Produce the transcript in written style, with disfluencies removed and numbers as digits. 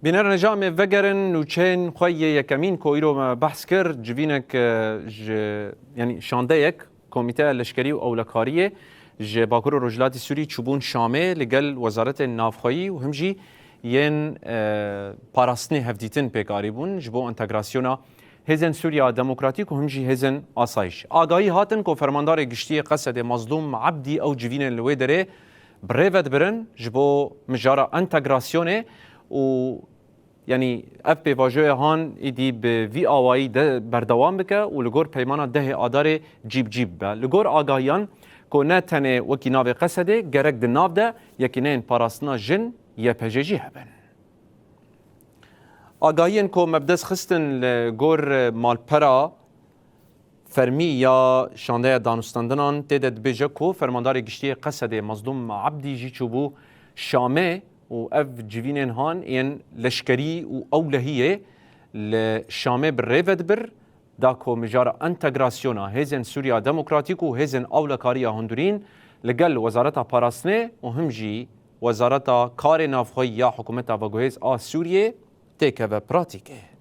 بینر نجام وگرن و چین خویه یکمین کویرو ما بحث کرد جوینک یعنی شانده یک کمیته لشکری و اولکاریه ج باکور رجلاتی سوری چوبون شامه لگل وزارت نافخایی و همجی ین پاراستنی هفدیتن پیکاری بون جبو انتگراسیونا هزن سوریا دموکراتیک و همجی هزن آسایش آگاهی هاتن که فرماندار گشتی قصد مظلوم عبدی او جوین لوی داره بریود برن جبو مجارا انتگراسیونه و یعنی اف به واژه هان ایدی به وی آوایی بردوام بکه و لگور پیمانا ده آدار جیب به لگور آگاهیان که نه تنه وکی ناو قصده گرک ده ناو ده یکی نه پاراستنا جن یا پجیجی هبن آگاهیان که مبدس خستن لگور مالپرا فرمی یا شانده دانستاندنان تیدد بیجه که فرماندار گشتی قصده مظلوم عبدی جی چوبو شامه و اف جوینن هان این لشکری و اولهیه لشامه بریود بر داکو مجار انتگراسیونا هزن سوریا دموکراتیک و هزن اولکاریا هندورین لگل وزارتا پاراستنه و همجی وزارتا کار نافخوی یا حکومتا وگوهز سوریه تیکه و پراتیکه